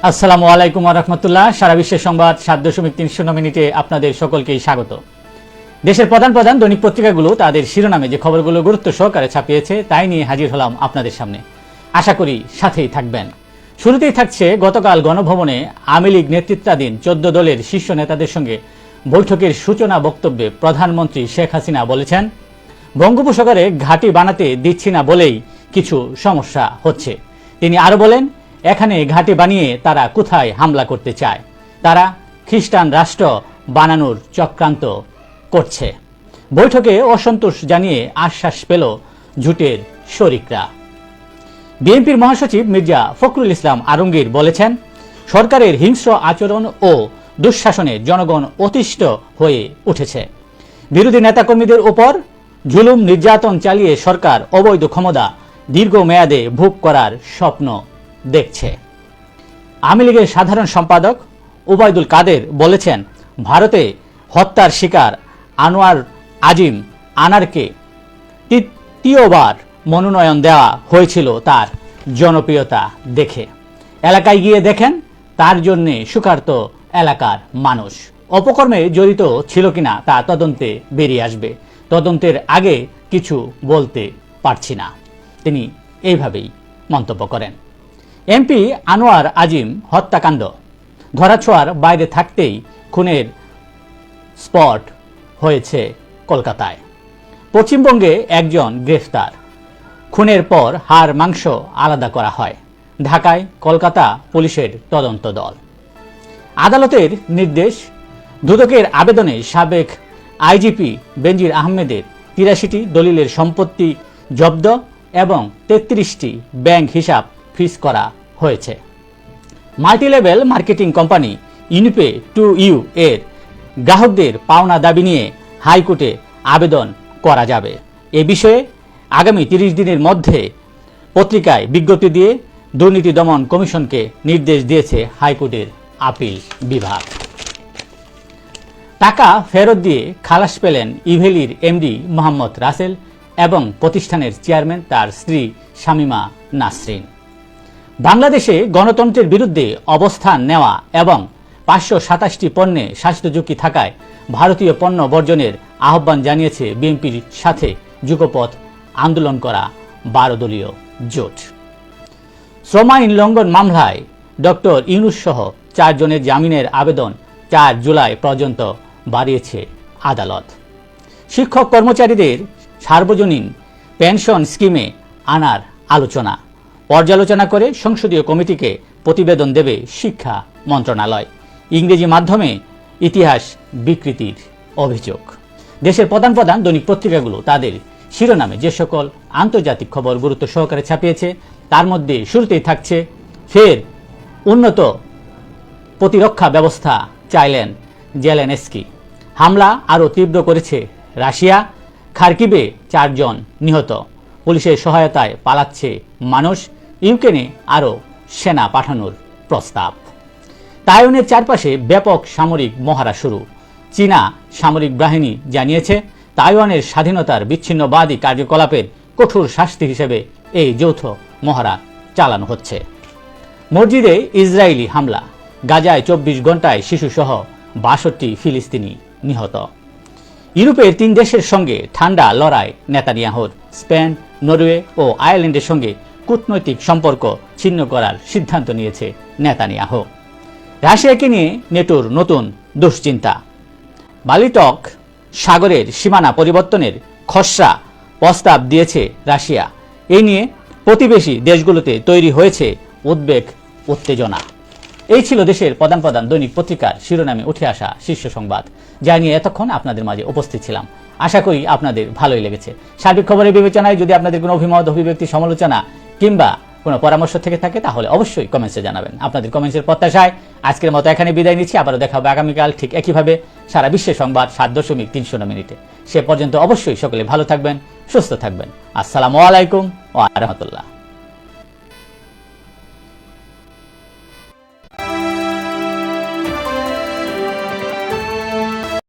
আসসালামু আলাইকুম ওয়া রাহমাতুল্লাহ। সারা বিশ্বের সংবাদ ৭.৩০ মিনিটে আপনাদের সকলকেই স্বাগত। দেশের প্রধান প্রধান দৈনিক পত্রিকাগুলো তাদের শিরোনামে যে খবরগুলো গুরুত্ব সহকারে ছাপিয়েছে তাই নিয়ে হাজির হলাম আপনাদের সামনে। আশা করি সাথেই থাকবেন। শুরুতেই থাকছে গতকাল গণভবনে আওয়ামী লীগ নেতৃত্বাধীন ১৪ দলের শীর্ষ নেতাদের সঙ্গে বৈঠকের সূচনা বক্তব্যে প্রধানমন্ত্রী শেখ হাসিনা বলেছেন, বঙ্গোপসাগরে ঘাঁটি বানাতে দিচ্ছি না বলেই কিছু সমস্যা হচ্ছে। তিনি আরো বলেন, এখানে ঘাঁটি বানিয়ে তারা কোথায় হামলা করতে চায়? তারা খ্রিস্টান রাষ্ট্র বানানোর চক্রান্ত করছে। বৈঠকে অসন্তোষ জানিয়ে আশ্বাস পেল জোটের শরিকরা। বিএনপির মহাসচিব মির্জা ফখরুল ইসলাম আলমগীর বলেছেন, সরকারের হিংস্র আচরণ ও দুঃশাসনে জনগণ অতিষ্ঠ হয়ে উঠেছে। বিরোধী নেতাকর্মীদের উপর জুলুম নির্যাতন চালিয়ে সরকার অবৈধ ক্ষমতা দীর্ঘমেয়াদে ভোগ করার স্বপ্ন দেখছে। আওয়ামী লীগের সাধারণ সম্পাদক ওবায়দুল কাদের বলেছেন, ভারতে হত্যার শিকার আনোয়ার আজিম আনারকে তৃতীয়বার মনোনয়ন দেওয়া হয়েছিল তার জনপ্রিয়তা দেখে। এলাকায় গিয়ে দেখেন তার জন্যে সুখার্ত এলাকার মানুষ। অপকর্মে জড়িত ছিল কিনা তা তদন্তে বেরিয়ে আসবে। তদন্তের আগে কিছু বলতে পারছি না, তিনি এইভাবেই মন্তব্য করেন। এমপি আনোয়ার আজিম হত্যাকাণ্ড ধরাছোঁয়ার বাইরে থাকতেই খুনের স্পট হয়েছে কলকাতায়। পশ্চিমবঙ্গে একজন গ্রেফতার। খুনের পর হাড় মাংস আলাদা করা হয়। ঢাকায় কলকাতা পুলিশের তদন্ত দল। আদালতের নির্দেশ, দুদকের আবেদনে সাবেক আইজিপি বেনজির আহমেদের ৮৩টি দলিলের সম্পত্তি জব্দ এবং ৩৩টি ব্যাংক হিসাব ফ্রিজ করা হয়েছে। মাল্টিলেভেল মার্কেটিং কোম্পানি ইউনিপে 2U এর গ্রাহকদের পাওনা দাবি নিয়ে হাইকোর্টে আবেদন করা যাবে। এ বিষয়ে আগামী ৩০ দিনের মধ্যে পত্রিকায় বিজ্ঞপ্তি দিয়ে দুর্নীতি দমন কমিশনকে নির্দেশ দিয়েছে হাইকোর্টের আপিল বিভাগ। টাকা ফেরত দিয়ে খালাস পেলেন ইভেলির এমডি মোহাম্মদ রাসেল এবং প্রতিষ্ঠানের চেয়ারম্যান তার স্ত্রী শামীমা নাসরিন। বাংলাদেশে গণতন্ত্রের বিরুদ্ধে অবস্থান নেওয়া এবং ৫২৭টি পণ্যে স্বাস্থ্য ঝুঁকি থাকায় ভারতীয় পণ্য বর্জনের আহ্বান জানিয়েছে বিএনপির সাথে যুগপথ আন্দোলন করা ১২ দলীয় জোট। শ্রম আইন লঙ্ঘন মামলায় ডক্টর ইউনূস সহ ৪ জনের জামিনের আবেদন ৪ জুলাই পর্যন্ত বাড়িয়েছে আদালত। শিক্ষক কর্মচারীদের সার্বজনীন পেনশন স্কিমে আনার আলোচনা পর্যালোচনা করে সংসদীয় কমিটিকে প্রতিবেদন দেবে শিক্ষা মন্ত্রণালয়। ইংরেজি মাধ্যমে ইতিহাস বিকৃতির অভিযোগ। দেশের প্রধান প্রধান দৈনিক পত্রিকাগুলো তাদের শিরোনামে যে সকল আন্তর্জাতিক খবর গুরুত্ব সহকারে ছাপিয়েছে তার মধ্যে শুরুতেই থাকছে, ফের উন্নত প্রতিরক্ষা ব্যবস্থা চাইলেন জেলেনস্কি। হামলা আরও তীব্র করেছে রাশিয়া। খার্কিভে ৪ জন নিহত। পুলিশের সহায়তায় পালাচ্ছে মানুষ। ইউক্রেনে আরও সেনা পাঠানোর প্রস্তাব। তাইওয়ানের চারপাশে ব্যাপক সামরিক মহড়া শুরু। চীনা সামরিক বাহিনী জানিয়েছে, তাইওয়ানের স্বাধীনতার বিচ্ছিন্নবাদী কার্যকলাপের কঠোর শাস্তি হিসেবে এই যৌথ মহড়া চালানো হচ্ছে। মসজিদে ইসরায়েলি হামলা। গাজায় ২৪ ঘন্টায় শিশুসহ ৬২ ফিলিস্তিনি নিহত। ইউরোপের ৩ দেশের সঙ্গে ঠান্ডা লড়াই নেতানিয়াহুর। স্পেন, নরওয়ে ও আয়ারল্যান্ডের সঙ্গে কূটনৈতিক সম্পর্ক ছিন্ন করার সিদ্ধান্ত নিয়েছে নেতানিয়াহু। রাশিয়াকে নিয়ে নেটোর নতুন দুশ্চিন্তা। বাল্টিক সাগরের সীমানা পরিবর্তনের খসড়া প্রস্তাব দিয়েছে রাশিয়া। এই নিয়ে প্রতিবেশী দেশগুলোতে তৈরি হয়েছে উদ্বেগ উত্তেজনা। এই ছিল দেশের প্রধান প্রধান দৈনিক পত্রিকার শিরোনামে উঠে আসা শীর্ষ সংবাদ, যা নিয়ে এতক্ষণ আপনাদের মাঝে উপস্থিত ছিলাম। আশা করি আপনাদের ভালোই লেগেছে। সার্বিক খবরের বিবেচনায় যদি আপনাদের কোনো অভিমত, অভিব্যক্তি, সমালোচনা কিংবা কোনো পরামর্শ থেকে থাকে তাহলে অবশ্যই কমেন্টসে জানাবেন। আপনাদের কমেন্টসের প্রত্যাশায় আজকের মতো এখানে বিদায় নিচ্ছি। আবারও দেখা হবে আগামীকাল ঠিক একইভাবে সারা বিশ্বের সংবাদ ৭.৩০ মিনিটে। সে পর্যন্ত অবশ্যই সকলে ভালো থাকবেন, সুস্থ থাকবেন। আসসালামু আলাইকুম ওয়া রাহমাতুল্লাহ।